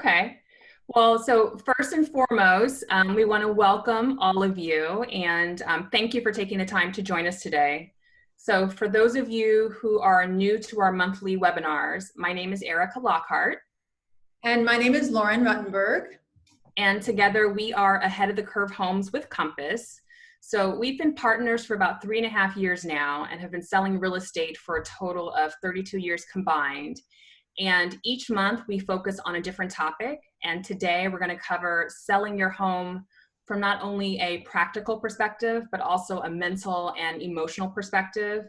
Okay. Well, so first and foremost, we want to welcome all of you and thank you for taking the time to join us today. So for those of you who are new to our monthly webinars, my name is Erica Lockhart. And my name is Lauren Ruttenberg. And together we are Ahead of the Curve Homes with Compass. So we've been partners for about 3.5 years now and have been selling real estate for a total of 32 years combined. And each month we focus on a different topic. And today we're going to cover selling your home from not only a practical perspective, but also a mental and emotional perspective.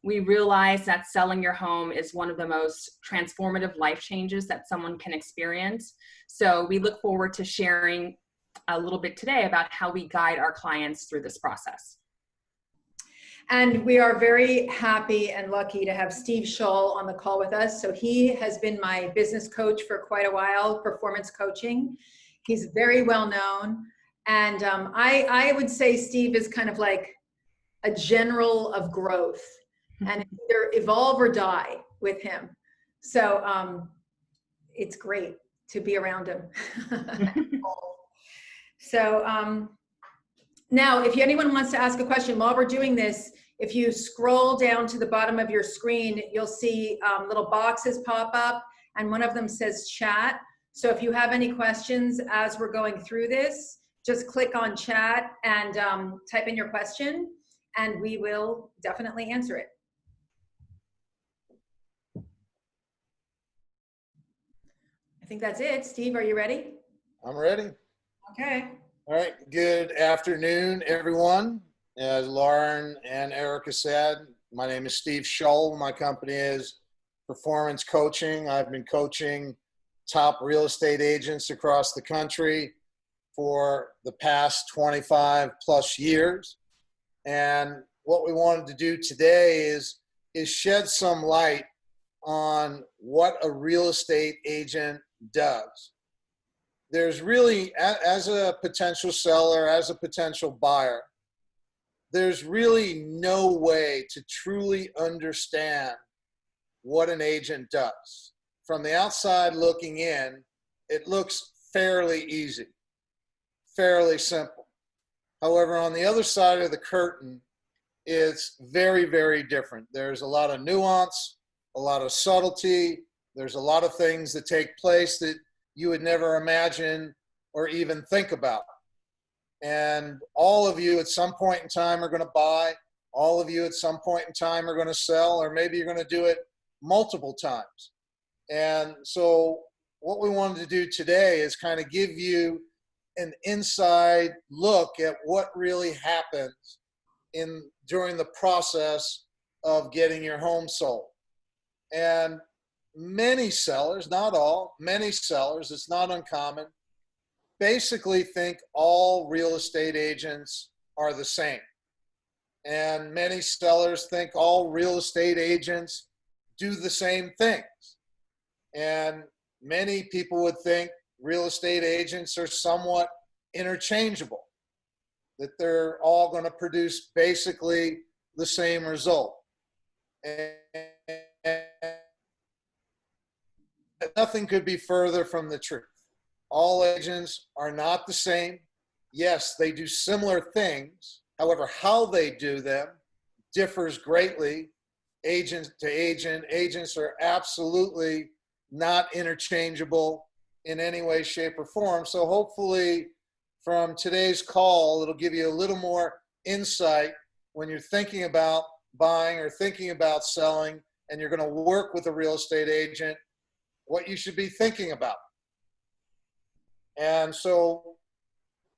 We realize that selling your home is one of the most transformative life changes that someone can experience. So we look forward to sharing a little bit today about how we guide our clients through this process. And we are very happy and lucky to have Steve Shull on the call with us. So he has been my business coach for quite a while, performance coaching. He's very well known. And I would say Steve is kind of like a general of growth and either evolve or die with him. So it's great to be around him. So now, if anyone wants to ask a question while we're doing this, if you scroll down to the bottom of your screen, you'll see little boxes pop up, and one of them says chat. So if you have any questions as we're going through this, just click on chat and type in your question, and we will definitely answer it. I think that's it. Steve, are you ready? I'm ready. Okay. All right. Good afternoon, everyone. As Lauren and Erica said, my name is Steve Shull. My company is Performance Coaching. I've been coaching top real estate agents across the country for the past 25 plus years. And what we wanted to do today is shed some light on what a real estate agent does. There's really, as a potential seller, as a potential buyer, there's really no way to truly understand what an agent does. From the outside looking in, it looks fairly easy, fairly simple. However, on the other side of the curtain, it's very, very different. There's a lot of nuance, a lot of subtlety. There's a lot of things that take place that you would never imagine or even think about. And all of you at some point in time are going to buy. All of you at some point in time are going to sell, or maybe you're going to do it multiple times. And so what we wanted to do today is kind of give you an inside look at what really happens during the process of getting your home sold. And many sellers, not all, many sellers, it's not uncommon, basically think all real estate agents are the same. And many sellers think all real estate agents do the same things. And many people would think real estate agents are somewhat interchangeable, that they're all going to produce basically the same result. And nothing could be further from the truth. All agents are not the same. Yes, they do similar things. However, how they do them differs greatly, agent to agent. Agents are absolutely not interchangeable in any way, shape, or form. So hopefully from today's call, it'll give you a little more insight when you're thinking about buying or thinking about selling, and you're going to work with a real estate agent, what you should be thinking about. And so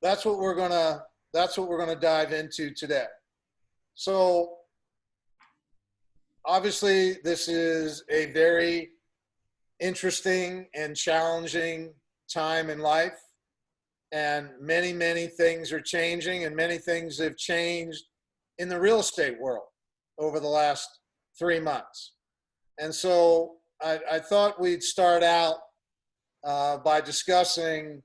that's what we're gonna dive into today. So obviously this is a very interesting and challenging time in life, and many things are changing, and many things have changed in the real estate world over the last 3 months. And so I thought we'd start out by discussing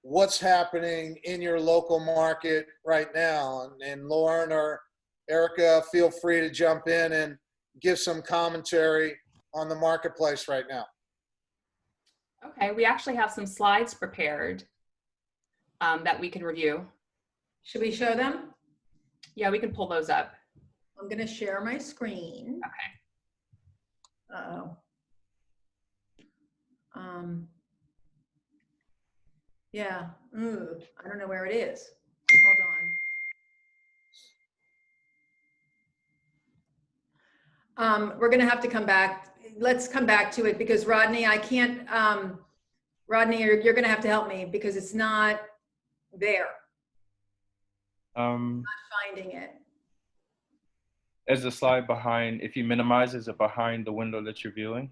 what's happening in your local market right now. And Lauren or Erica, feel free to jump in and give some commentary on the marketplace right now. Okay, we actually have some slides prepared that we can review. Should we show them? Yeah, we can pull those up. I'm going to share my screen. Okay. Uh-oh. Yeah, I don't know where it is. Hold on. We're gonna have to come back. Let's come back to it because Rodney, I can't, Rodney, you're gonna have to help me because it's not there. I'm not finding it. Is the slide behind, if you minimize, is it behind the window that you're viewing?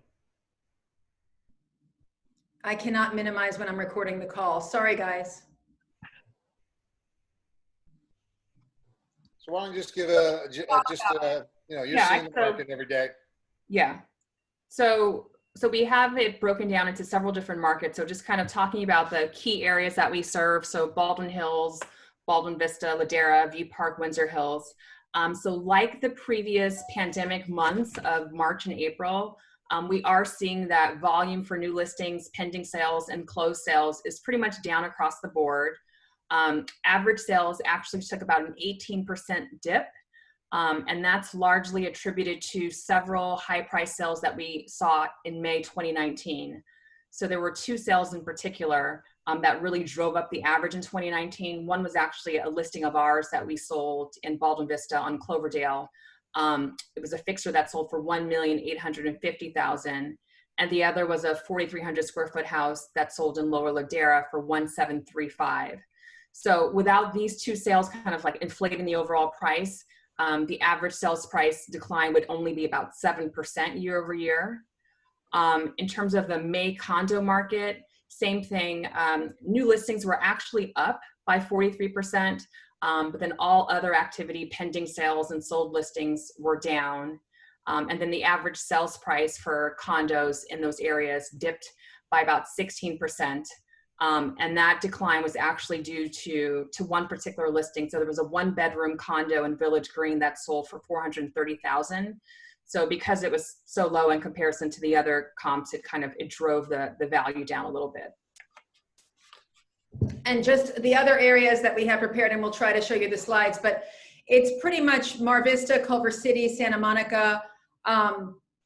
I cannot minimize when I'm recording the call. Sorry, guys. So why don't you just give you're seeing the market every day. Yeah. So we have it broken down into several different markets. So just kind of talking about the key areas that we serve. So Baldwin Hills, Baldwin Vista, Ladera, View Park, Windsor Hills. So like the previous pandemic months of March and April, we are seeing that volume for new listings, pending sales, and closed sales is pretty much down across the board. Average sales actually took about an 18% dip, and that's largely attributed to several high-price sales that we saw in May 2019. So there were two sales in particular that really drove up the average in 2019. One was actually a listing of ours that we sold in Baldwin Vista on Cloverdale. It was a fixer that sold for $1,850,000, and the other was a 4,300 square foot house that sold in Lower Ladera for $1,735. So without these two sales kind of like inflating the overall price, the average sales price decline would only be about 7% year over year. In terms of the May condo market, same thing. New listings were actually up by 43%, but then all other activity, pending sales and sold listings were down. And then the average sales price for condos in those areas dipped by about 16%. And that decline was actually due to one particular listing. So there was a one-bedroom condo in Village Green that sold for $430,000. So because it was so low in comparison to the other comps, it drove the value down a little bit. And just the other areas that we have prepared, and we'll try to show you the slides, but it's pretty much Mar Vista, Culver City, Santa Monica.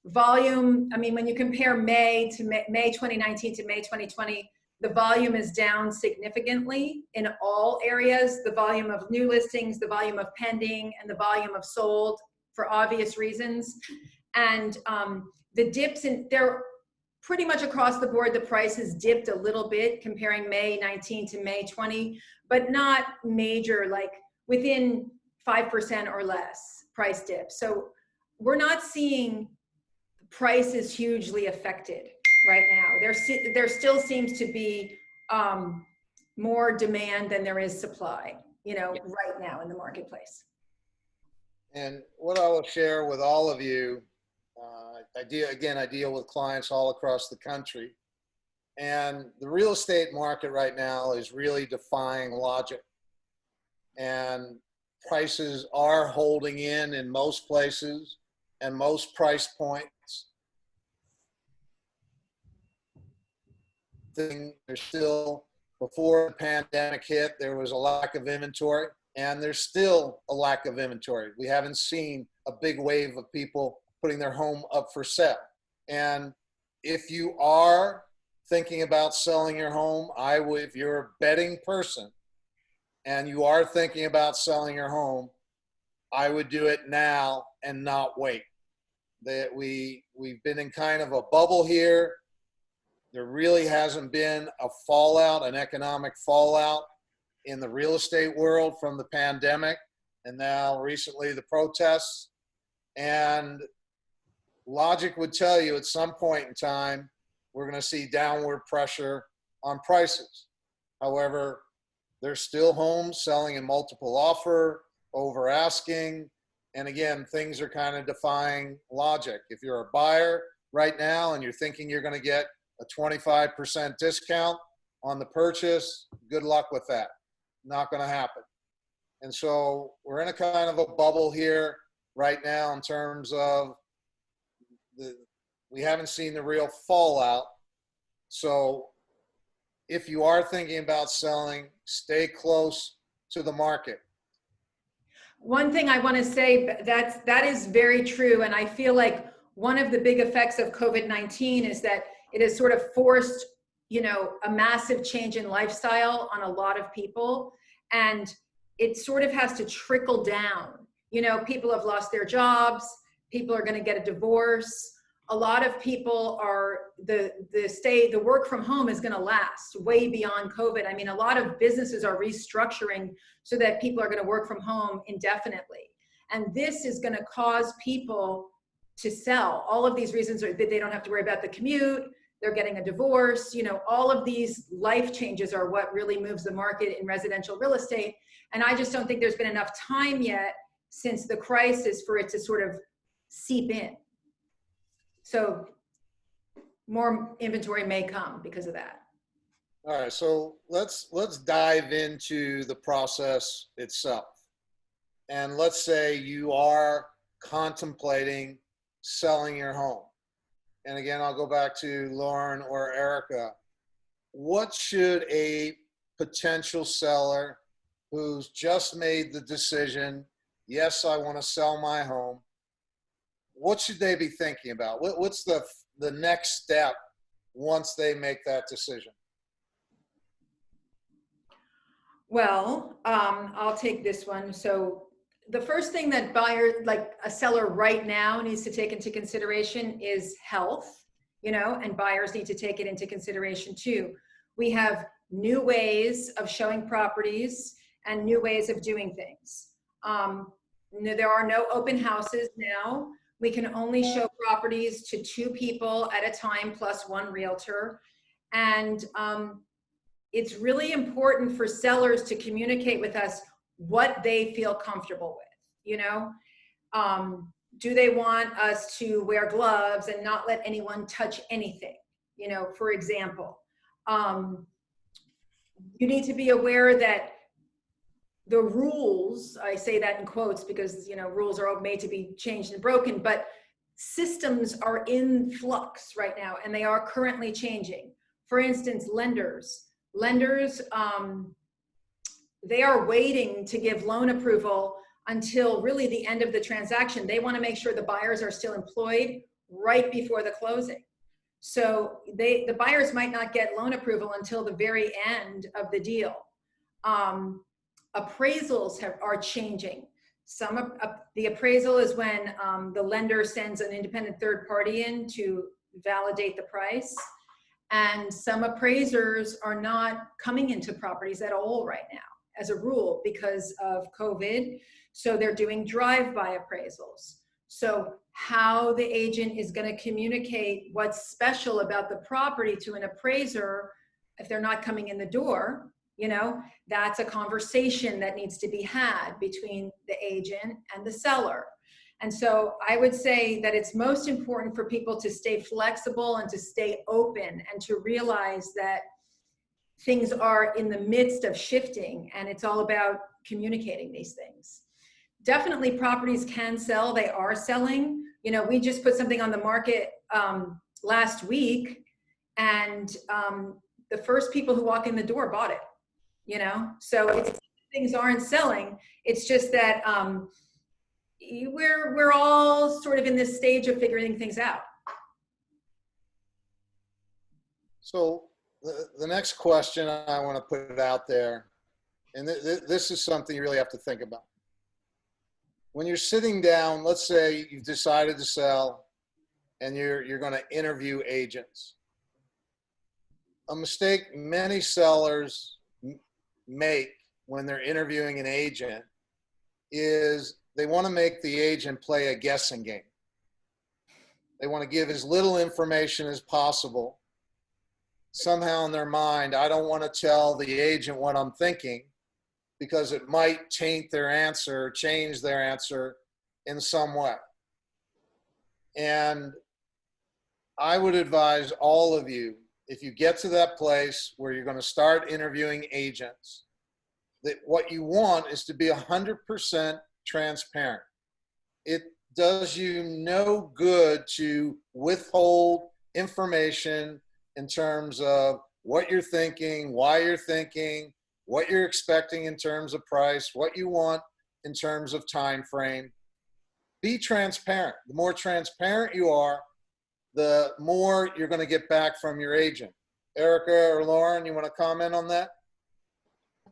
Volume, I mean, when you compare May 2019 to May 2020, the volume is down significantly in all areas. The volume of new listings, the volume of pending, and the volume of sold, for obvious reasons. And the dips they're pretty much across the board. The prices dipped a little bit comparing May 19 to May 20, but not major, like within 5% or less price dip. So we're not seeing prices hugely affected right now. There still seems to be more demand than there is supply, right now in the marketplace. And what I will share with all of you, I deal with clients all across the country. And the real estate market right now is really defying logic. And prices are holding in most places and most price points. There's still, before the pandemic hit, there was a lack of inventory. And there's still a lack of inventory. We haven't seen a big wave of people putting their home up for sale. And if you are thinking about selling your home, if you're a betting person and you are thinking about selling your home, I would do it now and not wait. We've been in kind of a bubble here. There really hasn't been a fallout, an economic fallout in the real estate world from the pandemic, and now recently the protests. And logic would tell you at some point in time, we're going to see downward pressure on prices. However, there's still homes selling in multiple offer, over asking. And again, things are kind of defying logic. If you're a buyer right now and you're thinking you're going to get a 25% discount on the purchase, good luck with that. Not going to happen. And so we're in a kind of a bubble here right now in terms of we haven't seen the real fallout. So if you are thinking about selling, stay close to the market. One thing I want to say, that is very true. And I feel like one of the big effects of COVID-19 is that it has sort of forced, a massive change in lifestyle on a lot of people. And it sort of has to trickle down. People have lost their jobs. People are going to get a divorce. A lot of people are, the work from home is going to last way beyond COVID. I mean, a lot of businesses are restructuring so that people are going to work from home indefinitely. And this is going to cause people to sell. All of these reasons are that they don't have to worry about the commute, they're getting a divorce, all of these life changes are what really moves the market in residential real estate. And I just don't think there's been enough time yet since the crisis for it to sort of seep in. So more inventory may come because of that. All right, so let's dive into the process itself. And let's say you are contemplating selling your home. And again, I'll go back to Lauren or Erica. What should a potential seller who's just made the decision, yes, I want to sell my home, what should they be thinking about? What's the next step once they make that decision? Well, I'll take this one. So the first thing that like a seller right now needs to take into consideration is health, and buyers need to take it into consideration too. We have new ways of showing properties and new ways of doing things. There are no open houses now. We can only show properties to 2 people at a time plus 1 realtor. And it's really important for sellers to communicate with us what they feel comfortable with, do they want us to wear gloves and not let anyone touch anything? For example, you need to be aware that the rules, I say that in quotes because, rules are made to be changed and broken, but systems are in flux right now and they are currently changing. For instance, lenders, they are waiting to give loan approval until really the end of the transaction. They want to make sure the buyers are still employed right before the closing. So the buyers might not get loan approval until the very end of the deal. Appraisals are changing. The appraisal is when the lender sends an independent third party in to validate the price. And some appraisers are not coming into properties at all right now as a rule because of COVID. So they're doing drive-by appraisals. So how the agent is going to communicate what's special about the property to an appraiser if they're not coming in the door, that's a conversation that needs to be had between the agent and the seller. And so I would say that it's most important for people to stay flexible and to stay open and to realize that things are in the midst of shifting and it's all about communicating these things. Definitely properties can sell, they are selling. We just put something on the market last week and the first people who walk in the door bought it, so things aren't selling. It's just that we're all sort of in this stage of figuring things out. So the next question I want to put it out there, and this is something you really have to think about. When you're sitting down, let's say you've decided to sell and you're going to interview agents. A mistake many sellers make when they're interviewing an agent is they want to make the agent play a guessing game. They want to give as little information as possible. Somehow in their mind, I don't want to tell the agent what I'm thinking because it might taint their answer, change their answer in some way. And I would advise all of you, if you get to that place where you're going to start interviewing agents, that what you want is to be 100% transparent. It does you no good to withhold information in terms of what you're thinking, why you're thinking, what you're expecting in terms of price, what you want in terms of time frame. Be transparent. The more transparent you are, the more you're going to get back from your agent. Erica or Lauren, you want to comment on that?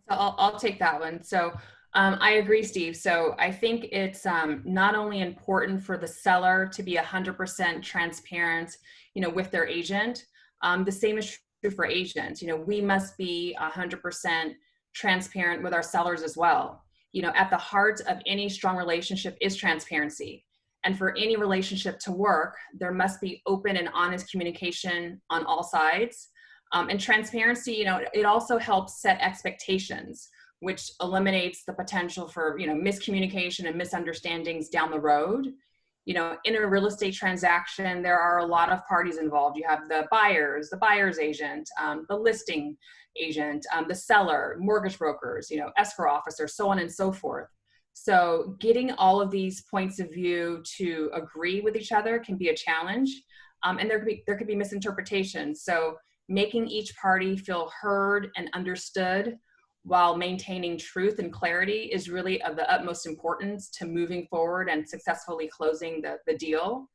So I'll take that one. So I agree, Steve. So I think it's not only important for the seller to be 100% transparent, with their agent. The same is true for agents. We must be 100% transparent with our sellers as well. At the heart of any strong relationship is transparency. And for any relationship to work, there must be open and honest communication on all sides. And transparency, it also helps set expectations, which eliminates the potential for, miscommunication and misunderstandings down the road. In a real estate transaction, there are a lot of parties involved. You have the buyer's agent, the listing agent, the seller, mortgage brokers, escrow officer, so on and so forth. So getting all of these points of view to agree with each other can be a challenge, and there could be misinterpretations. So making each party feel heard and understood while maintaining truth and clarity is really of the utmost importance to moving forward and successfully closing the deal.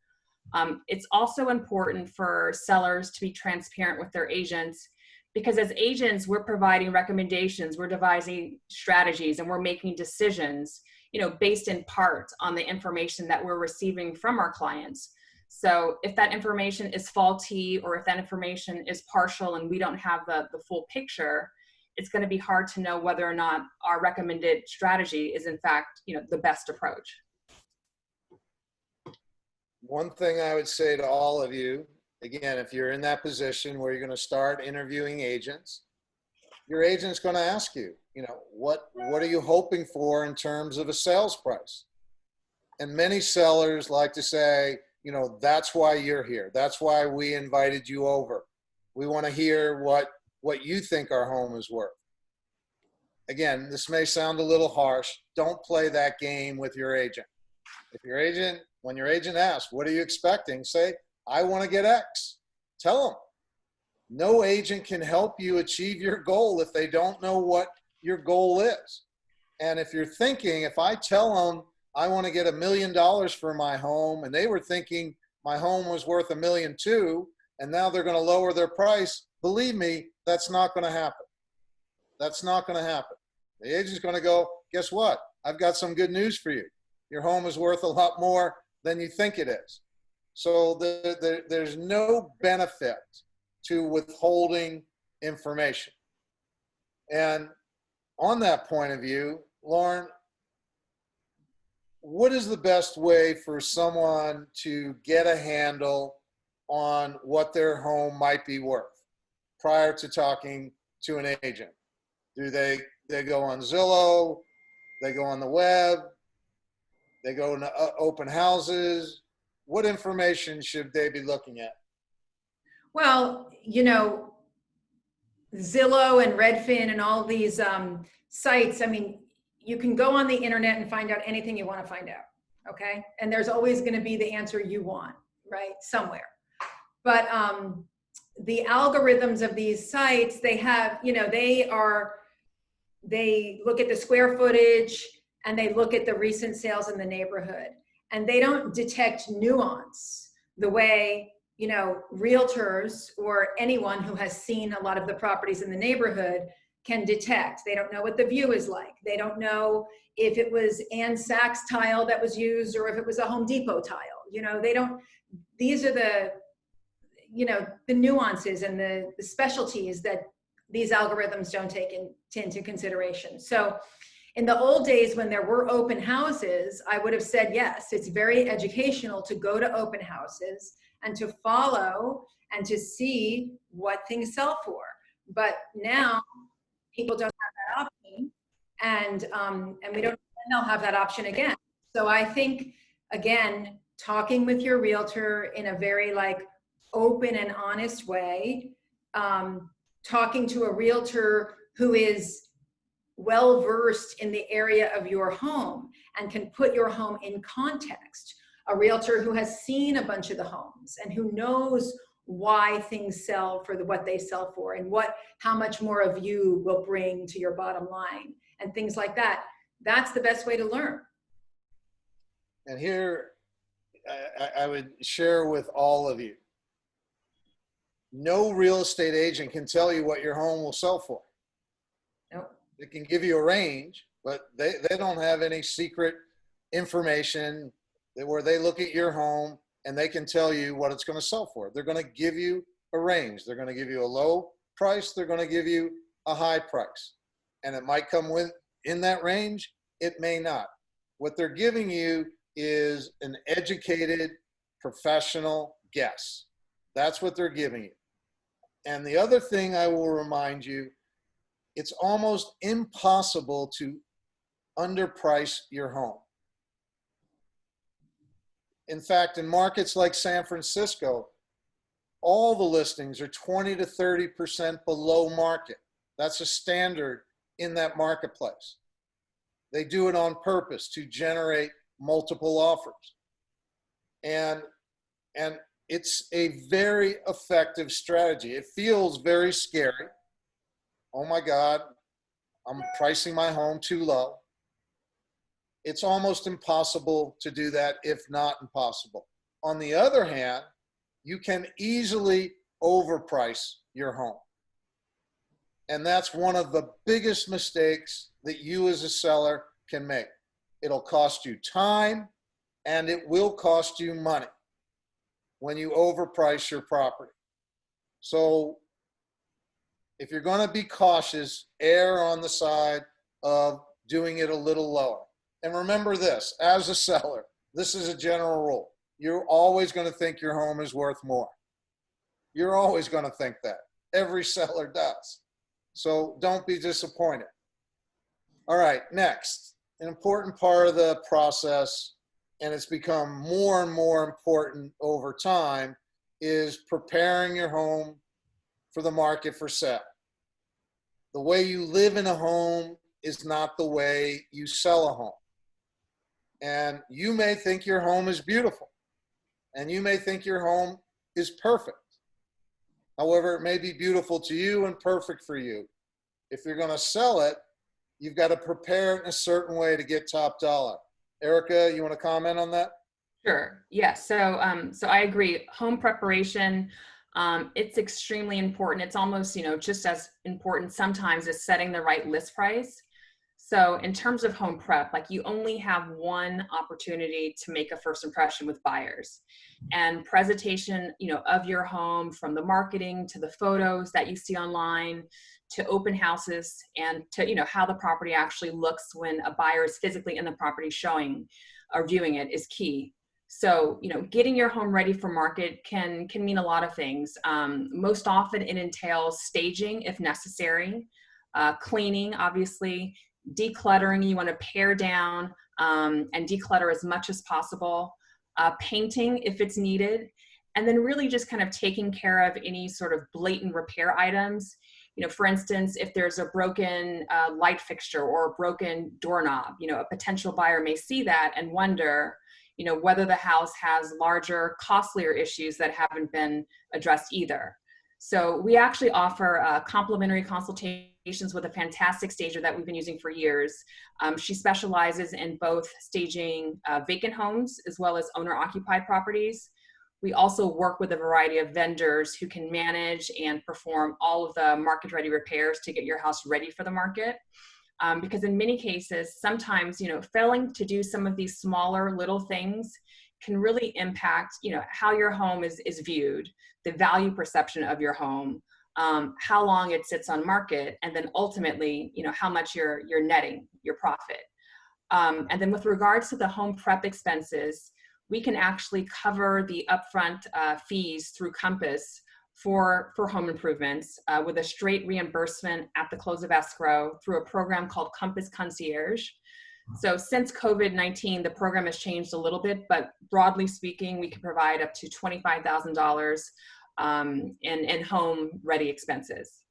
It's also important for sellers to be transparent with their agents, because as agents, we're providing recommendations, we're devising strategies, and we're making decisions, based in part on the information that we're receiving from our clients. So if that information is faulty, or if that information is partial and we don't have the full picture, it's going to be hard to know whether or not our recommended strategy is in fact, the best approach. One thing I would say to all of you, again, if you're in that position where you're going to start interviewing agents, your agent's going to ask you, what are you hoping for in terms of a sales price? And many sellers like to say, that's why you're here. That's why we invited you over. We want to hear what you think our home is worth. Again, this may sound a little harsh. Don't play that game with your agent. When your agent asks, what are you expecting? Say, I want to get X. Tell them. No agent can help you achieve your goal if they don't know what your goal is. And if you're thinking, if I tell them I want to get $1 million for my home, and they were thinking my home was worth $1.2 million, and now they're going to lower their price, believe me, that's not going to happen. That's not going to happen. The agent's going to go, guess what? I've got some good news for you. Your home is worth a lot more than you think it is. So there's no benefit to withholding information. And on that point of view, Lauren, what is the best way for someone to get a handle on what their home might be worth prior to talking to an agent? Do they go on Zillow? They go on the web? They go to open houses? What information should they be looking at? Well, Zillow and Redfin and all these sites, you can go on the internet and find out anything you want to find out, okay? And there's always going to be the answer you want, right? Somewhere. But the algorithms of these sites, they have, they look at the square footage and they look at the recent sales in the neighborhood, and they don't detect nuance the way, realtors or anyone who has seen a lot of the properties in the neighborhood can detect. They don't know what the view is like. They don't know if it was Ann Sachs tile that was used or if it was a Home Depot tile. They don't, these are the nuances and the specialties that these algorithms don't take into consideration. So in the old days when there were open houses, I would have said, yes, it's very educational to go to open houses and to follow and to see what things sell for. But now people don't have that option, and we don't, and they'll have that option again. So I think, again, talking with your realtor in a very open and honest way, talking to a realtor who is well-versed in the area of your home and can put your home in context, a realtor who has seen a bunch of the homes and who knows why things sell for what they sell for, and how much more of you will bring to your bottom line and things like that. That's the best way to learn. And here I would share with all of you, no real estate agent can tell you what your home will sell for. Nope. They can give you a range, but they don't have any secret information where they look at your home and they can tell you what it's going to sell for. They're going to give you a range. They're going to give you a low price. They're going to give you a high price. And it might come in that range. It may not. What they're giving you is an educated, professional guess. That's what they're giving you. And the other thing I will remind you, it's almost impossible to underprice your home. In fact, in markets like San Francisco, all the listings are 20 to 30% below market. That's a standard in that marketplace. They do it on purpose to generate multiple offers. And it's a very effective strategy. It feels very scary. Oh my God, I'm pricing my home too low. It's almost impossible to do that, if not impossible. On the other hand, you can easily overprice your home. And that's one of the biggest mistakes that you as a seller can make. It'll cost you time and it will cost you money when you overprice your property. So if you're going to be cautious, err on the side of doing it a little lower. And remember this, as a seller, this is a general rule. You're always going to think your home is worth more. You're always going to think that. Every seller does. So don't be disappointed. All right, next, an important part of the process, and it's become more and more important over time, is preparing your home for the market for sale. The way you live in a home is not the way you sell a home. And you may think your home is beautiful, and you may think your home is perfect. However, it may be beautiful to you and perfect for you. If you're going to sell it, you've got to prepare it in a certain way to get top dollar. Erica, you want to comment on that? Sure. Yes. So I agree. Home preparation, it's extremely important. It's almost, just as important sometimes as setting the right list price. So in terms of home prep, like you only have one opportunity to make a first impression with buyers, and presentation, of your home, from the marketing to the photos that you see online to open houses, and to, how the property actually looks when a buyer is physically in the property showing or viewing it is key. So, getting your home ready for market can mean a lot of things. Most often it entails staging if necessary, cleaning, obviously, decluttering. You want to pare down and declutter as much as possible, painting if it's needed, and then really just kind of taking care of any sort of blatant repair items. For instance, if there's a broken light fixture or a broken doorknob, a potential buyer may see that and wonder, whether the house has larger, costlier issues that haven't been addressed either. So we actually offer complimentary consultations with a fantastic stager that we've been using for years. She specializes in both staging vacant homes as well as owner-occupied properties. We also work with a variety of vendors who can manage and perform all of the market-ready repairs to get your house ready for the market. Because in many cases, sometimes, failing to do some of these smaller little things can really impact, how your home is viewed, the value perception of your home, how long it sits on market, and then ultimately, how much you're netting your profit. And then with regards to the home prep expenses, we can actually cover the upfront fees through Compass for home improvements with a straight reimbursement at the close of escrow through a program called Compass Concierge. So since COVID-19, the program has changed a little bit, but broadly speaking, we can provide up to $25,000 in home ready expenses.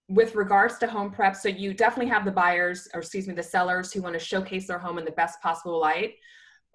With regards to home prep, so you definitely have the buyers, or excuse me, the sellers who want to showcase their home in the best possible light.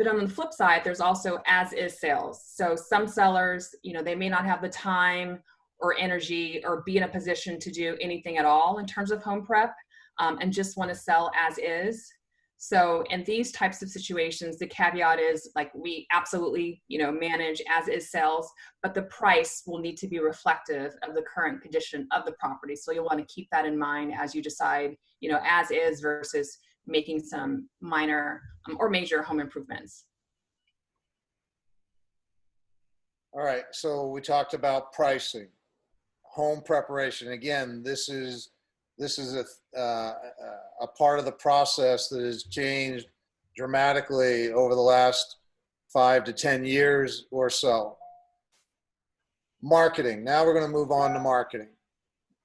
But on the flip side, there's also as is sales. So some sellers, they may not have the time or energy or be in a position to do anything at all in terms of home prep, and just want to sell as is. So in these types of situations, the caveat is like, we absolutely, manage as is sales, but the price will need to be reflective of the current condition of the property. So you'll want to keep that in mind as you decide, as is versus making some minor or major home improvements. All right, so we talked about pricing, home preparation. Again, this is a part of the process that has changed dramatically over the last 5 to 10 years or so. Marketing. Now we're going to move on to marketing.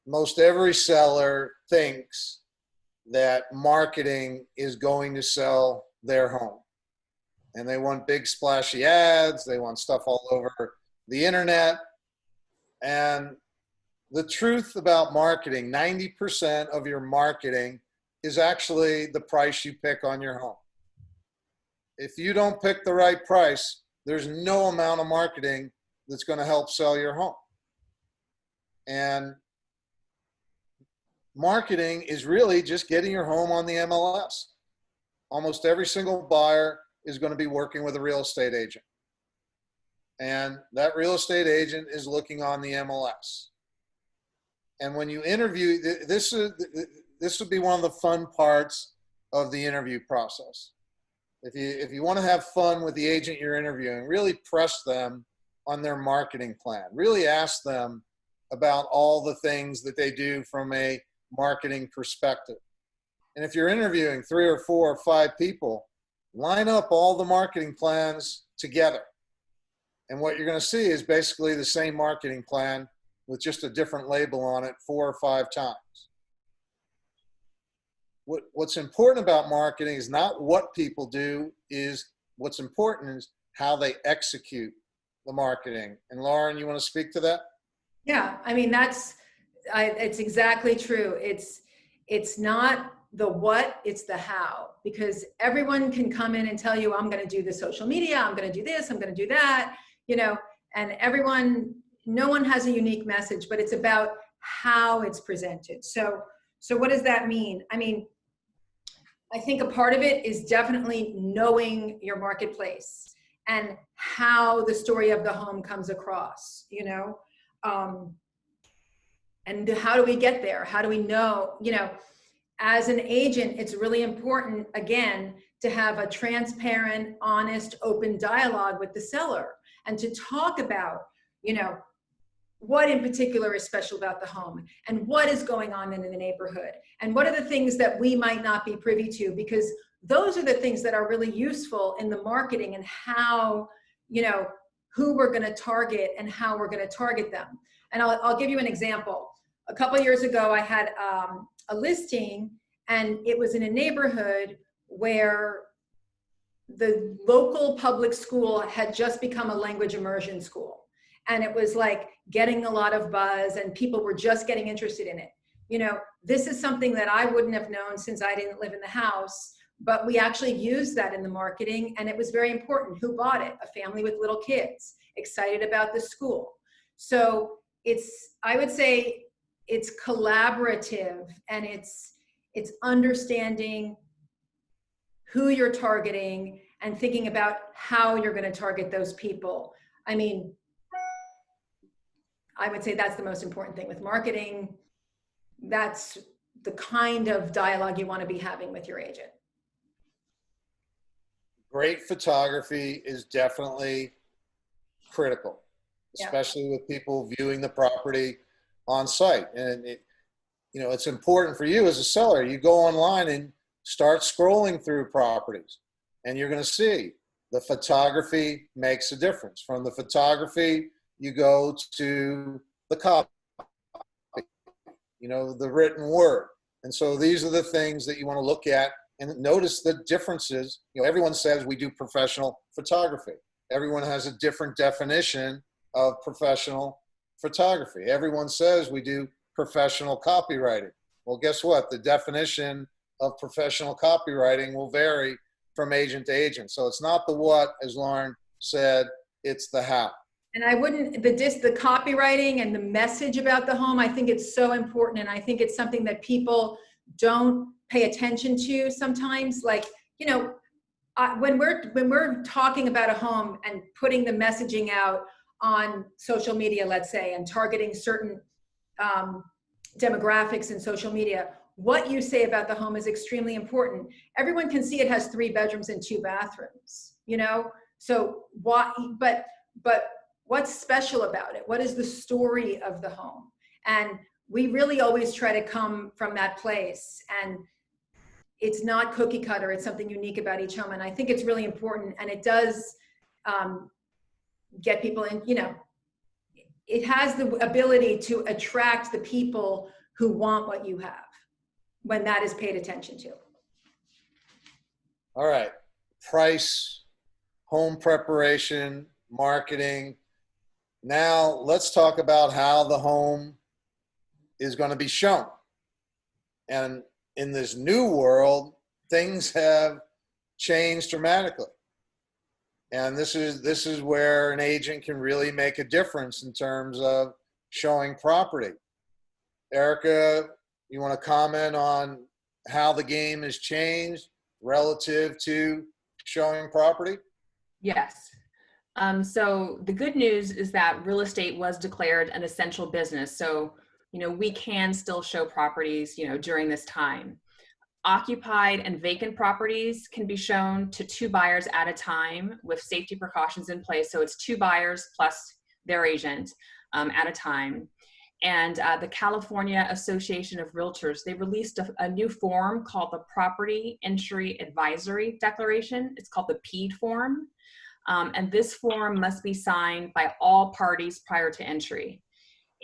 Most every seller thinks that marketing is going to sell their home. And they want big splashy ads. They want stuff all over the internet. And the truth about marketing, 90% of your marketing is actually the price you pick on your home. If you don't pick the right price, there's no amount of marketing that's going to help sell your home. And marketing is really just getting your home on the MLS. Almost every single buyer is going to be working with a real estate agent. And that real estate agent is looking on the MLS. And when you interview, this would be one of the fun parts of the interview process. If you want to have fun with the agent you're interviewing, really press them on their marketing plan. Really ask them about all the things that they do from a marketing perspective. And if you're interviewing 3 or 4 or 5 people, line up all the marketing plans together. And what you're going to see is basically the same marketing plan with just a different label on it 4 or 5 times. What's important about marketing is not what people do, is what's important is how they execute the marketing. And Lauren, you want to speak to that? Yeah, I mean, it's exactly true. It's not the what, it's the how, because everyone can come in and tell you, I'm going to do the social media, I'm going to do this, I'm going to do that, and no one has a unique message, but it's about how it's presented. So what does that mean? I mean, I think a part of it is definitely knowing your marketplace and how the story of the home comes across, and how do we get there? How do we know, as an agent, it's really important, again, to have a transparent, honest, open dialogue with the seller and to talk about, what in particular is special about the home and what is going on in the neighborhood and what are the things that we might not be privy to, because those are the things that are really useful in the marketing and how, who we're going to target and how we're going to target them. And I'll give you an example. A couple of years ago, I had a listing, and it was in a neighborhood where the local public school had just become a language immersion school. And it was like getting a lot of buzz and people were just getting interested in it. This is something that I wouldn't have known since I didn't live in the house, but we actually used that in the marketing, and it was very important. Who bought it? A family with little kids, excited about the school. So I would say it's collaborative, and it's understanding who you're targeting and thinking about how you're going to target those people. I mean, I would say that's the most important thing with marketing. That's the kind of dialogue you want to be having with your agent. Great photography is definitely critical, especially with people viewing the property on site. And it's important for you as a seller. You go online and start scrolling through properties, and you're going to see the photography makes a difference. From the photography, you go to the copy, the written word. And so these are the things that you want to look at and notice the differences. Everyone says we do professional photography. Everyone has a different definition of professional photography. Everyone says we do professional copywriting. Well, guess what? The definition of professional copywriting will vary from agent to agent. So it's not the what, as Lauren said, it's the how. And I wouldn't, the copywriting and the message about the home, I think it's so important. And I think it's something that people don't pay attention to sometimes. Like, you know, when we're talking about a home and putting the messaging out on social media, let's say, and targeting certain demographics in social media, what you say about the home is extremely important. Everyone can see it has 3 bedrooms and 2 bathrooms, you know? So why, but what's special about it? What is the story of the home? And we really always try to come from that place. And it's not cookie cutter. It's something unique about each home. And I think it's really important. And it does get people in, you know, it has the ability to attract the people who want what you have when that is paid attention to. All right. Price, home preparation, marketing. Now let's talk about how the home is going to be shown. And in this new world, things have changed dramatically. And this is where an agent can really make a difference in terms of showing property. Erica, you want to comment on how the game has changed relative to showing property? Yes. So the good news is that real estate was declared an essential business. So, you know, we can still show properties, you know, during this time. Occupied and vacant properties can be shown to 2 buyers at a time with safety precautions in place. So it's 2 buyers plus their agent at a time. And the California Association of Realtors, they released a new form called the Property Entry Advisory Declaration. It's called the PEAD form. And this form must be signed by all parties prior to entry.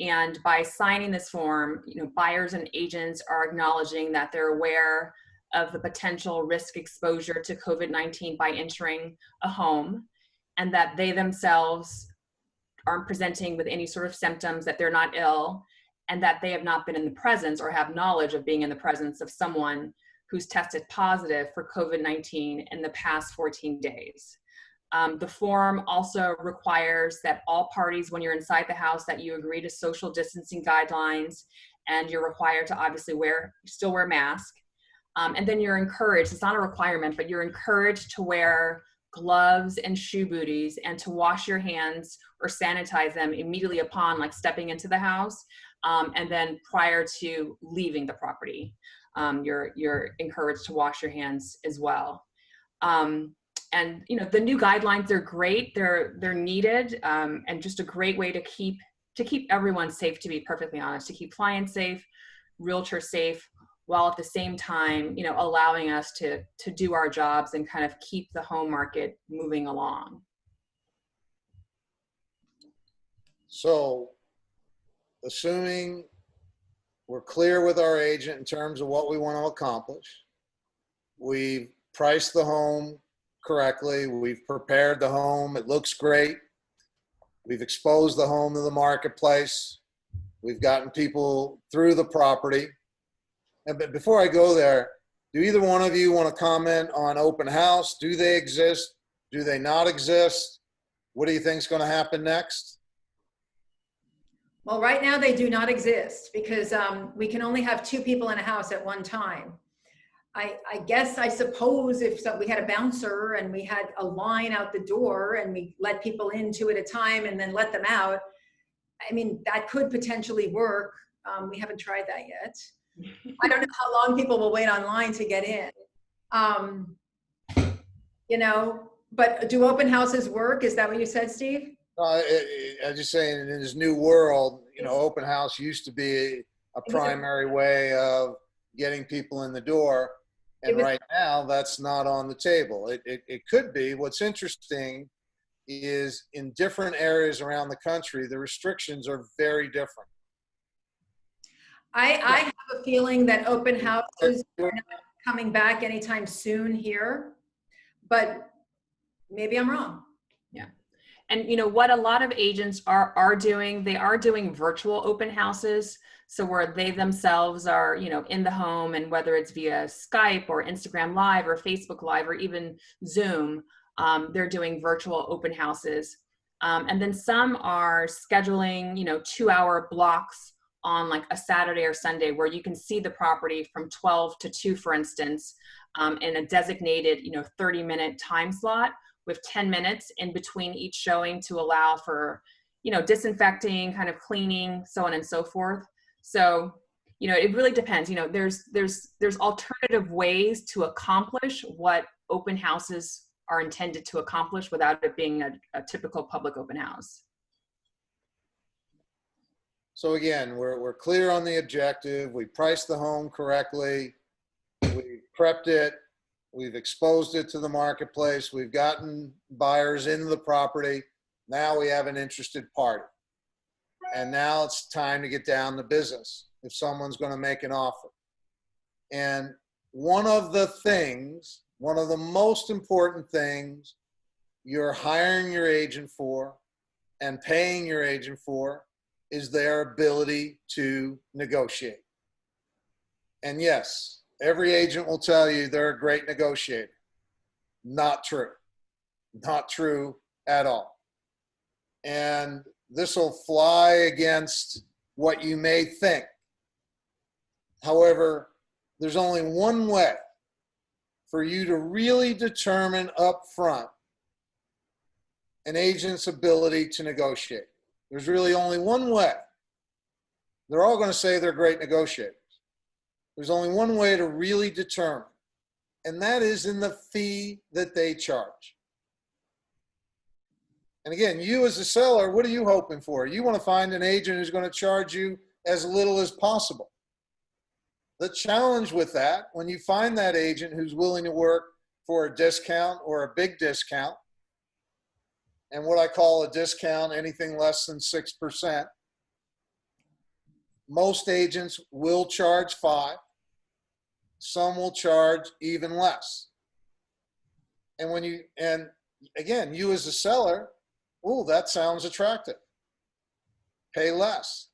And by signing this form, you know, buyers and agents are acknowledging that they're aware of the potential risk exposure to COVID-19 by entering a home, and that they themselves aren't presenting with any sort of symptoms, that they're not ill, and that they have not been in the presence or have knowledge of being in the presence of someone who's tested positive for COVID-19 in the past 14 days. The form also requires that all parties, when you're inside the house, that you agree to social distancing guidelines, and you're required to obviously still wear a mask. And then you're encouraged, it's not a requirement, but you're encouraged to wear gloves and shoe booties and to wash your hands or sanitize them immediately upon like stepping into the house. And then prior to leaving the property, you're encouraged to wash your hands as well. And you know, the new guidelines are great. They're needed, and just a great way to keep everyone safe, to be perfectly honest, to keep clients safe, realtors safe, while at the same time, you know, allowing us to do our jobs and kind of keep the home market moving along. So, assuming we're clear with our agent in terms of what we want to accomplish, we've priced the home correctly, we've prepared the home, it looks great, we've exposed the home to the marketplace, we've gotten people through the property. And but before I go there, do either one of you want to comment on open house? Do they exist? Do they not exist? What do you think is going to happen next? Well, right now they do not exist because we can only have 2 people in a house at one time. I suppose if we had a bouncer and we had a line out the door and we let people in 2 at a time and then let them out, I mean, that could potentially work. We haven't tried that yet. I don't know how long people will wait online to get in. You know, but do open houses work? Is that what you said, Steve? I'm just saying, in this new world, you know, open house used to be a primary way of getting people in the door. And right now, that's not on the table. It could be. What's interesting is in different areas around the country, the restrictions are very different. I have a feeling that open houses are not coming back anytime soon here, but maybe I'm wrong. Yeah. And you know what a lot of agents are doing, they are doing virtual open houses. So where they themselves are, you know, in the home, and whether it's via Skype or Instagram Live or Facebook Live or even Zoom, they're doing virtual open houses. And then some are scheduling, you know, 2-hour blocks on like a Saturday or Sunday where you can see the property from 12 to 2, for instance, in a designated, you know, 30-minute time slot with 10 minutes in between each showing to allow for, you know, disinfecting, kind of cleaning, so on and so forth. So, you know, it really depends. You know, there's alternative ways to accomplish what open houses are intended to accomplish without it being a typical public open house. So again, we're clear on the objective. We priced the home correctly. We prepped it. We've exposed it to the marketplace. We've gotten buyers into the property. Now we have an interested party. And now it's time to get down to business if someone's going to make an offer. And one of the most important things you're hiring your agent for and paying your agent for is their ability to negotiate. And yes, every agent will tell you they're a great negotiator. Not true. Not true at all. And this will fly against what you may think. However, there's only one way for you to really determine up front an agent's ability to negotiate. There's really only one way. They're all going to say they're great negotiators. There's only one way to really determine, and that is in the fee that they charge. And again, you as a seller, what are you hoping for? You want to find an agent who's going to charge you as little as possible. The challenge with that, when you find that agent who's willing to work for a discount or a big discount, and what I call a discount, anything less than 6%, most agents will charge 5%. Some will charge even less. And again, you as a seller, oh, that sounds attractive. Pay less.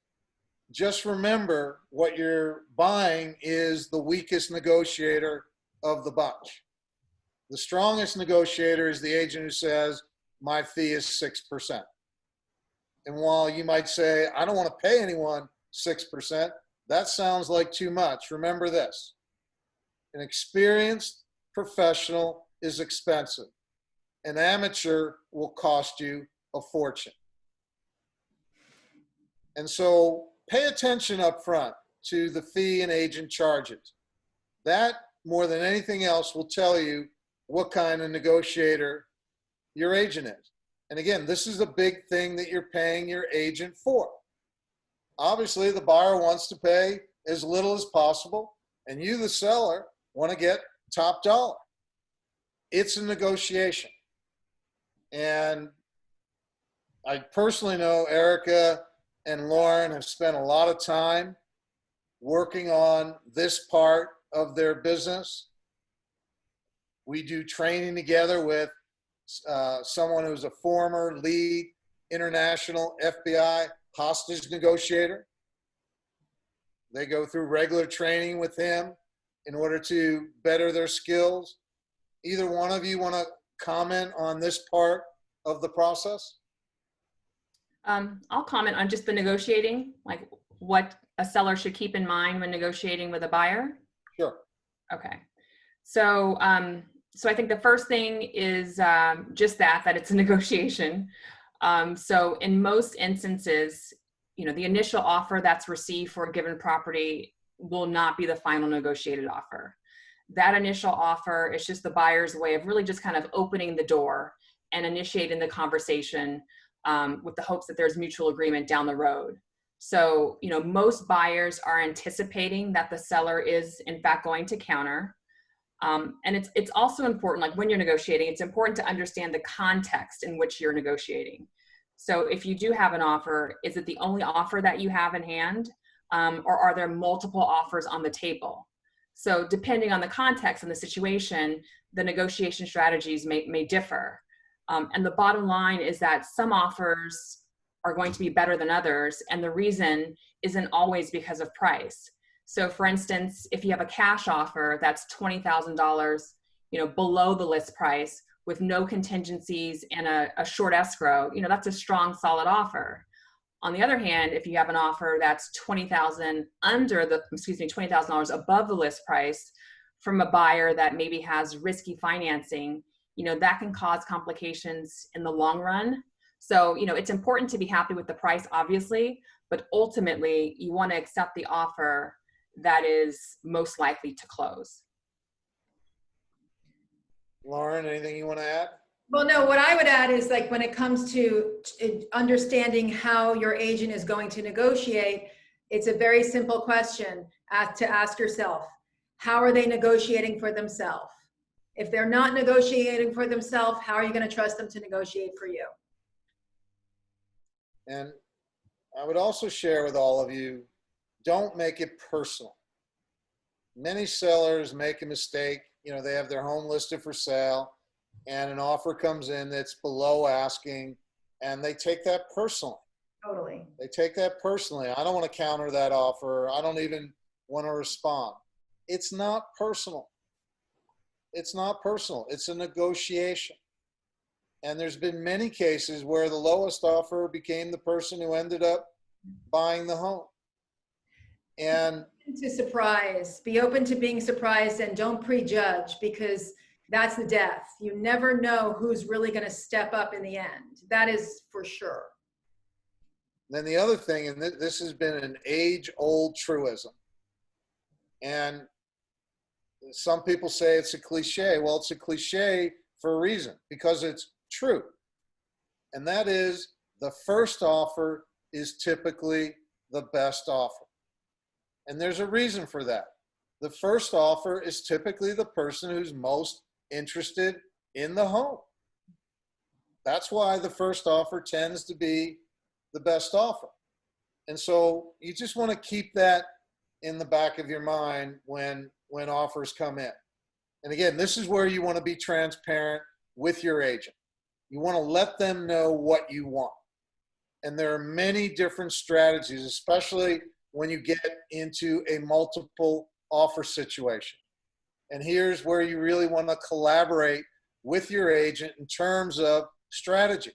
Just remember what you're buying is the weakest negotiator of the bunch. The strongest negotiator is the agent who says, my fee is 6%. And while you might say, I don't want to pay anyone 6%, that sounds like too much. Remember this, an experienced professional is expensive. An amateur will cost you a fortune. And so pay attention up front to the fee an agent charges. That, more than anything else, will tell you what kind of negotiator your agent is. And again, this is a big thing that you're paying your agent for. Obviously, the buyer wants to pay as little as possible, and you, the seller, want to get top dollar. It's a negotiation. And I personally know Erica and Lauren have spent a lot of time working on this part of their business. We do training together with someone who's a former lead international FBI hostage negotiator. They go through regular training with him in order to better their skills. Either one of you want to comment on this part of the process? I'll comment on just the negotiating, like what a seller should keep in mind when negotiating with a buyer. Sure. Okay. So, so I think the first thing is just that it's a negotiation. So in most instances, you know, the initial offer that's received for a given property will not be the final negotiated offer. That initial offer is just the buyer's way of really just kind of opening the door and initiating the conversation with the hopes that there's mutual agreement down the road. So, you know, most buyers are anticipating that the seller is in fact going to counter. And it's also important, like when you're negotiating, it's important to understand the context in which you're negotiating. So if you do have an offer, is it the only offer that you have in hand? Or are there multiple offers on the table? So depending on the context and the situation, the negotiation strategies may differ. And the bottom line is that some offers are going to be better than others. And the reason isn't always because of price. So for instance, if you have a cash offer that's $20,000, below the list price with no contingencies and a short escrow, that's a strong, solid offer. On the other hand, if you have an offer that's $20,000 above the list price from a buyer that maybe has risky financing, that can cause complications in the long run. So, it's important to be happy with the price, obviously, but ultimately you want to accept the offer that is most likely to close. Lauren, anything you want to add? Well, no, what I would add is, like, when it comes to understanding how your agent is going to negotiate, it's a very simple question to ask yourself. How are they negotiating for themselves? If they're not negotiating for themselves, how are you going to trust them to negotiate for you? And I would also share with all of you, don't make it personal. Many sellers make a mistake. They have their home listed for sale and an offer comes in that's below asking, and they take that personally. Totally. They take that personally. I don't want to counter that offer. I don't even want to respond. It's not personal. It's not personal. It's a negotiation. And there's been many cases where the lowest offer became the person who ended up buying the home. And to surprise, be open to being surprised, and don't prejudge, because that's the death. You never know who's really going to step up in the end. That is for sure. Then the other thing, and this has been an age-old truism, and some people say it's a cliche. Well, it's a cliche for a reason, because it's true. And that is, the first offer is typically the best offer. And there's a reason for that. The first offer is typically the person who's most interested in the home. That's why the first offer tends to be the best offer. And so you just want to keep that in the back of your mind when offers come in. And again, this is where you want to be transparent with your agent. You want to let them know what you want. And there are many different strategies, especially when you get into a multiple offer situation. And here's where you really want to collaborate with your agent in terms of strategy.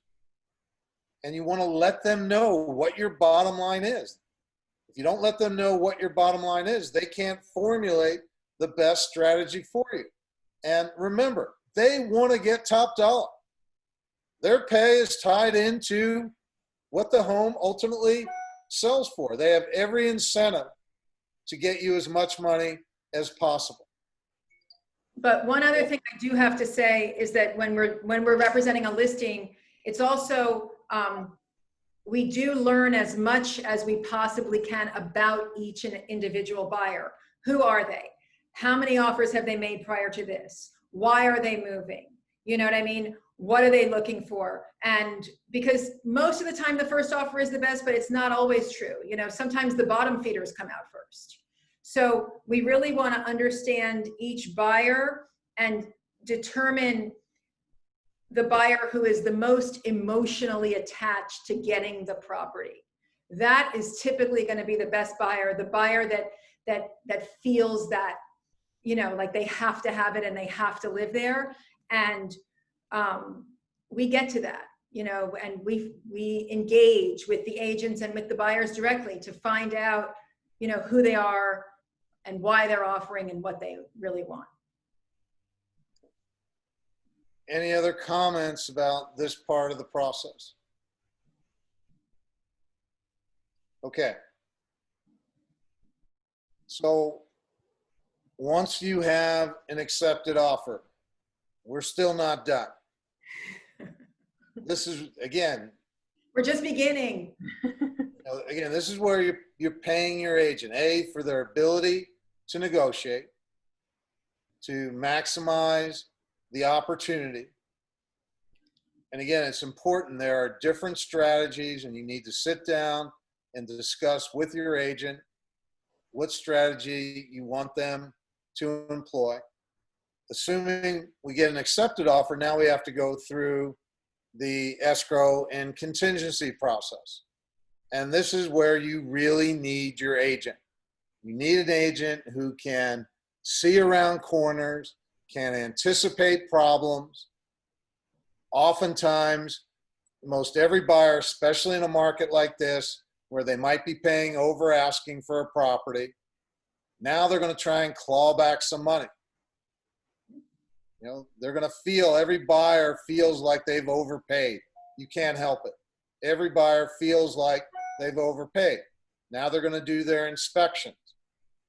And you want to let them know what your bottom line is. If you don't let them know what your bottom line is, they can't formulate the best strategy for you. And remember, they want to get top dollar. Their pay is tied into what the home ultimately sells for. They have every incentive to get you as much money as possible. But one other thing I do have to say is that when we're representing a listing, it's also, we do learn as much as we possibly can about each individual buyer. Who are they? How many offers have they made prior to this? Why are they moving? You know what I mean? What are they looking for? And because most of the time the first offer is the best, but it's not always true. Sometimes the bottom feeders come out first. So we really want to understand each buyer and determine the buyer who is the most emotionally attached to getting the property. That is typically going to be the best buyer, the buyer that feels that, like they have to have it and they have to live there. And we get to that, and we engage with the agents and with the buyers directly to find out, who they are and why they're offering and what they really want. Any other comments about this part of the process? Okay. So once you have an accepted offer, we're still not done. This is, again, we're just beginning. Again, this is where you're paying your agent, A, for their ability to negotiate, to maximize the opportunity. And again, it's important. There are different strategies, and you need to sit down and discuss with your agent what strategy you want them to employ. Assuming we get an accepted offer, now we have to go through the escrow and contingency process. And this is where you really need your agent. You need an agent who can see around corners, can anticipate problems. Oftentimes, most every buyer, especially in a market like this, where they might be paying over asking for a property, now they're going to try and claw back some money. You know, they're going to feel, every buyer feels like they've overpaid. You can't help it. Every buyer feels like they've overpaid. Now they're going to do their inspections.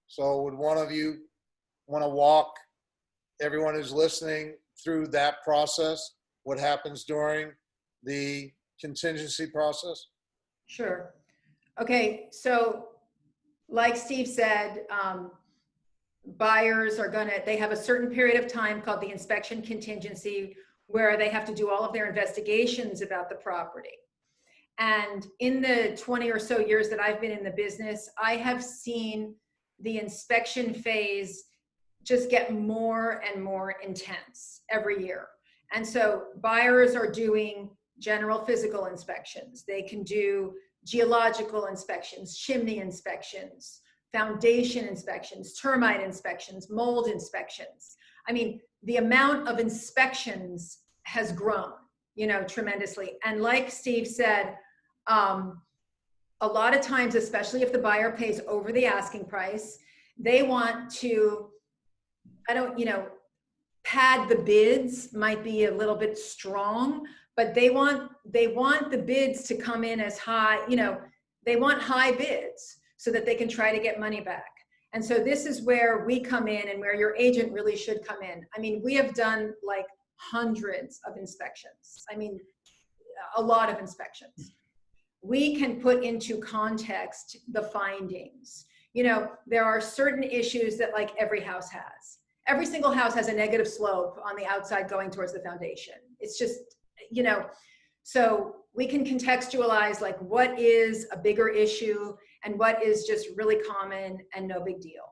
So would one of you want to walk everyone who's listening through that process? What happens during the contingency process? Sure. Okay, so like Steve said, buyers are they have a certain period of time called the inspection contingency where they have to do all of their investigations about the property. And in the 20 or so years that I've been in the business, I have seen the inspection phase just get more and more intense every year. And so buyers are doing general physical inspections. They can do geological inspections, chimney inspections, foundation inspections, termite inspections, mold inspections. I mean, the amount of inspections has grown, you know, tremendously. And like Steve said, a lot of times, especially if the buyer pays over the asking price, they want to, pad the bids might be a little bit strong, but they want the bids to come in as high, you know, they want high bids so that they can try to get money back. And so this is where we come in and where your agent really should come in. I mean, we have done like hundreds of inspections. I mean, a lot of inspections. We can put into context the findings. You know, there are certain issues that like every house has. Every single house has a negative slope on the outside going towards the foundation. It's just, you know, so we can contextualize like what is a bigger issue and what is just really common and no big deal.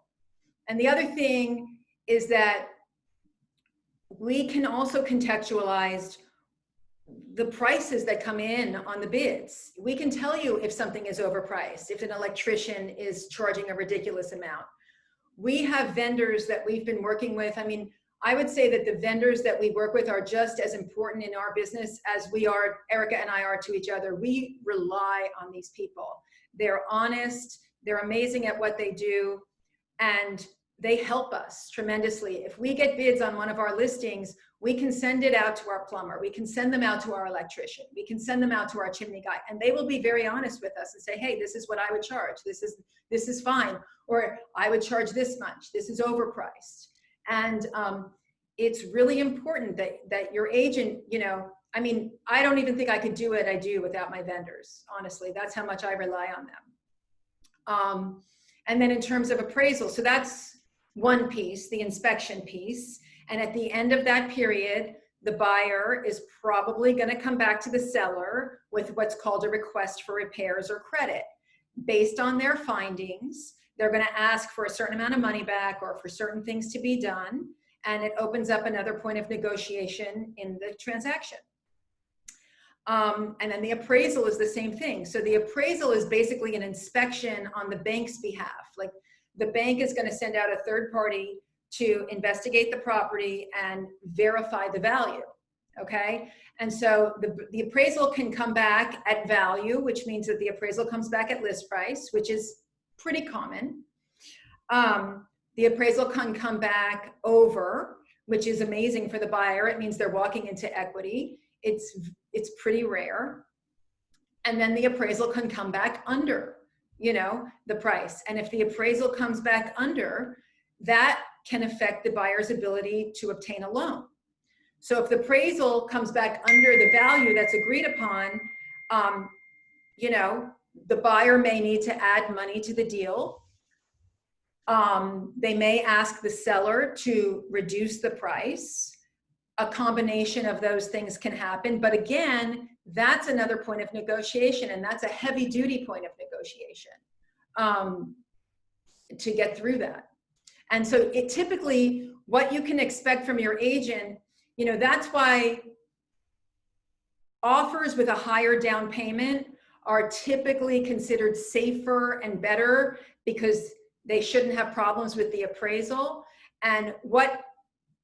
And the other thing is that we can also contextualize the prices that come in on the bids. We can tell you if something is overpriced, if an electrician is charging a ridiculous amount. We have vendors that we've been working with. I mean, I would say that the vendors that we work with are just as important in our business as we are, Erica and I are to each other. We rely on these people. They're honest, they're amazing at what they do, and they help us tremendously. If we get bids on one of our listings, we can send it out to our plumber. We can send them out to our electrician. We can send them out to our chimney guy, and they will be very honest with us and say, hey, this is what I would charge. This is fine. Or I would charge this much. This is overpriced. And it's really important that your agent, you know, I mean, I don't even think I could do what I do without my vendors. Honestly, that's how much I rely on them. And then in terms of appraisal, so that's one piece, the inspection piece. And at the end of that period, the buyer is probably going to come back to the seller with what's called a request for repairs or credit. Based on their findings, they're going to ask for a certain amount of money back or for certain things to be done. And it opens up another point of negotiation in the transaction. And then the appraisal is the same thing. So the appraisal is basically an inspection on the bank's behalf. Like the bank is going to send out a third party to investigate the property and verify the value. Okay. And so the appraisal can come back at value, which means that the appraisal comes back at list price, which is pretty common. The appraisal can come back over, which is amazing for the buyer. It means they're walking into equity. It's pretty rare. And then the appraisal can come back under, you know, the price. And if the appraisal comes back under, that can affect the buyer's ability to obtain a loan. So if the appraisal comes back under the value that's agreed upon, you know, the buyer may need to add money to the deal. They may ask the seller to reduce the price. A combination of those things can happen. But again, that's another point of negotiation, and that's a heavy duty point of negotiation to get through that. And so it typically, what what you can expect from your agent, you know, that's why offers with a higher down payment are typically considered safer and better because they shouldn't have problems with the appraisal. And what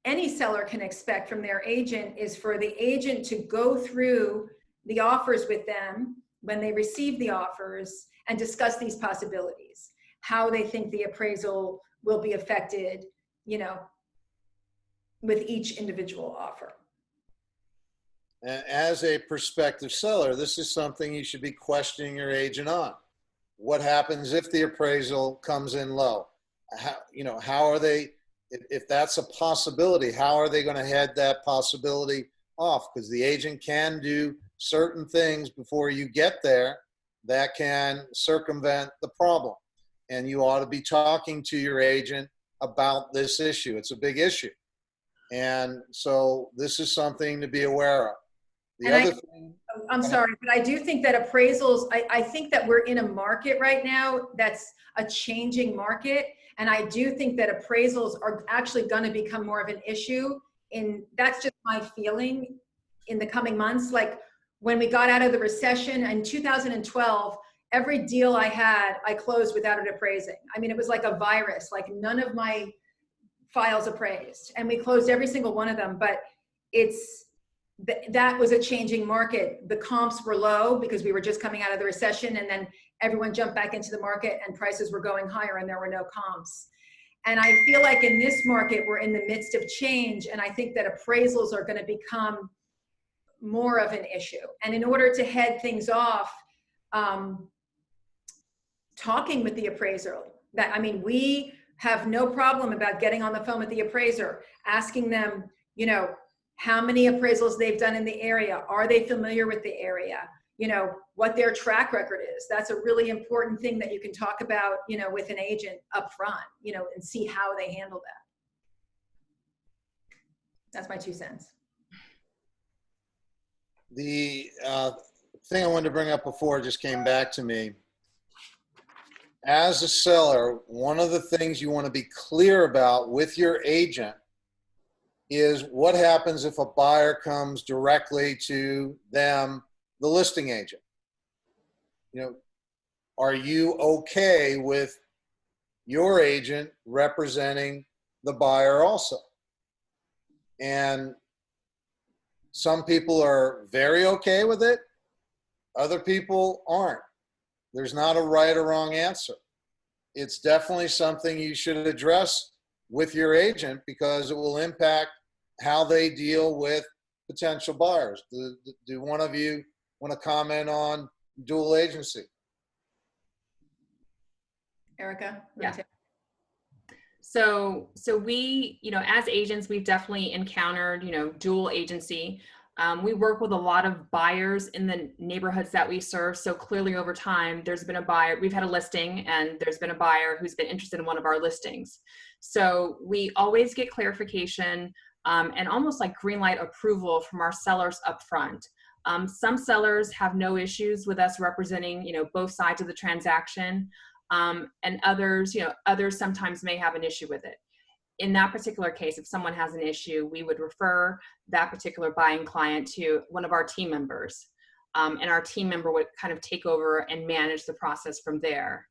any seller can expect from their agent is for the agent to go through the offers with them when they receive the offers and discuss these possibilities, how they think the appraisal will be affected, you know, with each individual offer. And as a prospective seller, this is something you should be questioning your agent on. What happens if the appraisal comes in low? How are they, if that's a possibility, how are they going to head that possibility off? Because the agent can do certain things before you get there that can circumvent the problem. And you ought to be talking to your agent about this issue. It's a big issue. And so this is something to be aware of. I'm sorry, but I do think that appraisals, I think that we're in a market right now that's a changing market. And I do think that appraisals are actually going to become more of an issue. That's just my feeling in the coming months. Like when we got out of the recession in 2012, every deal I had, I closed without it appraising. I mean, it was like a virus, like none of my files appraised, and we closed every single one of them. But that was a changing market. The comps were low because we were just coming out of the recession, and then everyone jumped back into the market and prices were going higher and there were no comps. And I feel like in this market, we're in the midst of change. And I think that appraisals are going to become more of an issue. And in order to head things off, talking with the appraiser, we have no problem about getting on the phone with the appraiser, asking them, you know, how many appraisals they've done in the area. Are they familiar with the area? You know, what their track record is. That's a really important thing that you can talk about, you know, with an agent up front, you know, and see how they handle that. That's my 2 cents. The thing I wanted to bring up before just came back to me. As a seller, one of the things you want to be clear about with your agent is what happens if a buyer comes directly to them, the listing agent. You know, are you okay with your agent representing the buyer also? And some people are very okay with it. Other people aren't. There's not a right or wrong answer. It's definitely something you should address with your agent because it will impact how they deal with potential buyers. Do one of you want to comment on dual agency? Erica? Yeah. So we, you know, as agents, we've definitely encountered, you know, dual agency. We work with a lot of buyers in the neighborhoods that we serve. So clearly over time, there's been a buyer, we've had a listing and there's been a buyer who's been interested in one of our listings. So we always get clarification and almost like green light approval from our sellers up front. Some sellers have no issues with us representing, you know, both sides of the transaction. And others, you know, others sometimes may have an issue with it. In that particular case, if someone has an issue, we would refer that particular buying client to one of our team members. And our team member would kind of take over and manage the process from there.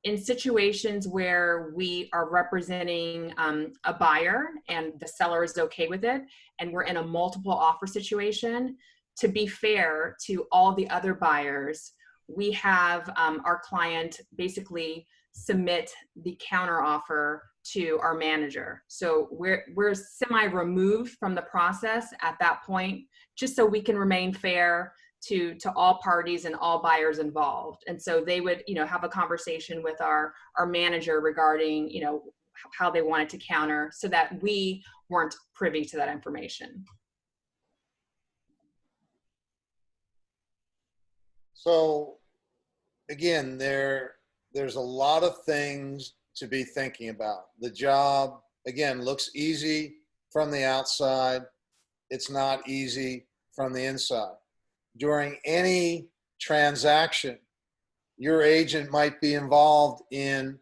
In situations where we are representing a buyer and the seller is okay with it, and we're in a multiple offer situation, to be fair to all the other buyers, we have our client basically submit the counter offer to our manager. So we're semi-removed from the process at that point, just so we can remain fair to all parties and all buyers involved. And so they would, you know, have a conversation with our manager regarding, you know, how they wanted to counter so that we weren't privy to that information. So again, there's a lot of things to be thinking about. The job, again, looks easy from the outside. It's not easy from the inside. During any transaction, your agent might be involved in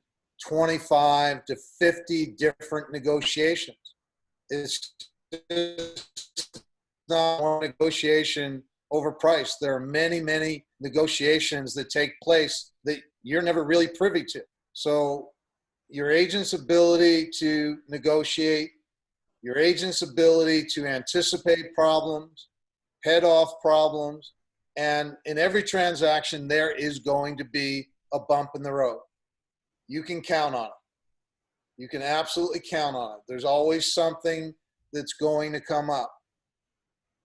25 to 50 different negotiations. It's not one negotiation overpriced. There are many, many negotiations that take place that you're never really privy to. So your agent's ability to negotiate, your agent's ability to anticipate problems, head off problems, and in every transaction, there is going to be a bump in the road. You can count on it. You can absolutely count on it. There's always something that's going to come up.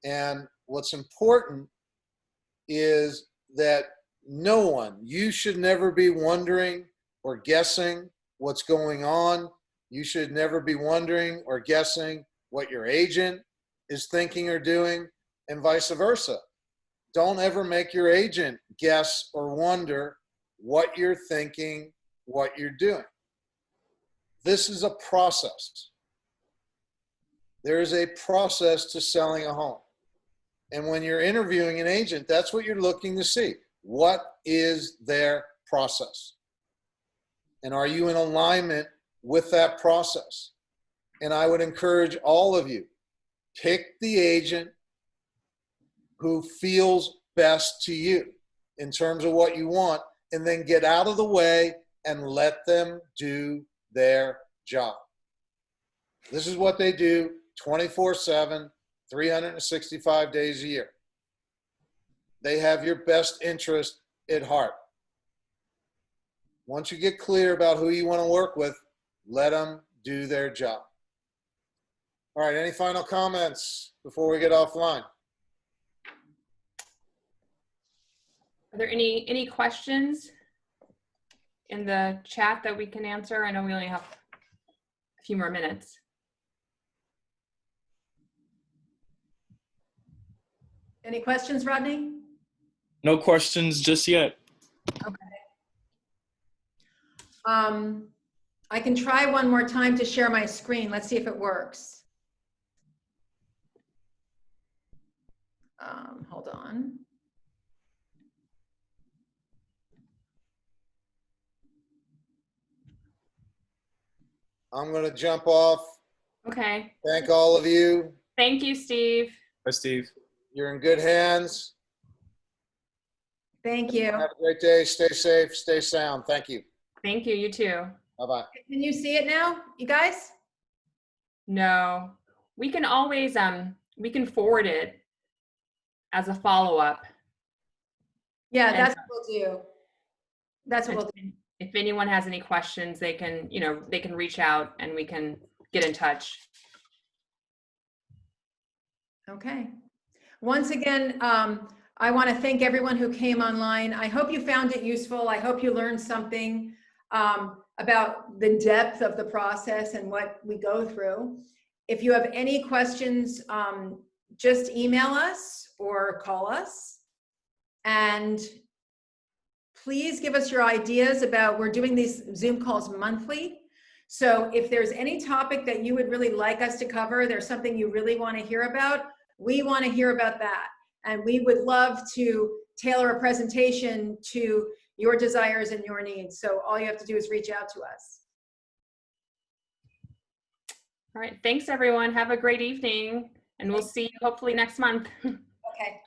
And what's important is that no one, you should never be wondering or guessing what's going on. You should never be wondering or guessing what your agent is thinking or doing, and vice versa. Don't ever make your agent guess or wonder what you're thinking, what you're doing. This is a process. There is a process to selling a home. And when you're interviewing an agent, that's what you're looking to see. What is their process? And are you in alignment with that process? And I would encourage all of you, pick the agent who feels best to you in terms of what you want, and then get out of the way and let them do their job. This is what they do 24/7, 365 days a year. They have your best interest at heart. Once you get clear about who you want to work with, let them do their job. All right, any final comments before we get offline? Are there any questions in the chat that we can answer? I know we only have a few more minutes. Any questions, Rodney? No questions just yet. Okay. I can try one more time to share my screen. Let's see if it works. Hold on. I'm going to jump off. Okay. Thank all of you. Thank you, Steve. Bye, Steve. You're in good hands. Thank you. Have a great day. Stay safe. Stay sound. Thank you. Thank you. You too. Bye-bye. Can you see it now, you guys? No, we can always, we can forward it as a follow-up. Yeah, And- that's what we'll do. That's what we'll do. If anyone has any questions, they can, they can reach out and we can get in touch. Okay. Once again, I want to thank everyone who came online. I hope you found it useful. I hope you learned something about the depth of the process and what we go through. If you have any questions, just email us or call us. And please give us your ideas about, we're doing these Zoom calls monthly. So if there's any topic that you would really like us to cover, there's something you really want to hear about, we want to hear about that. And we would love to tailor a presentation to your desires and your needs. So all you have to do is reach out to us. All right. Thanks, everyone. Have a great evening. And we'll see you hopefully next month. Okay.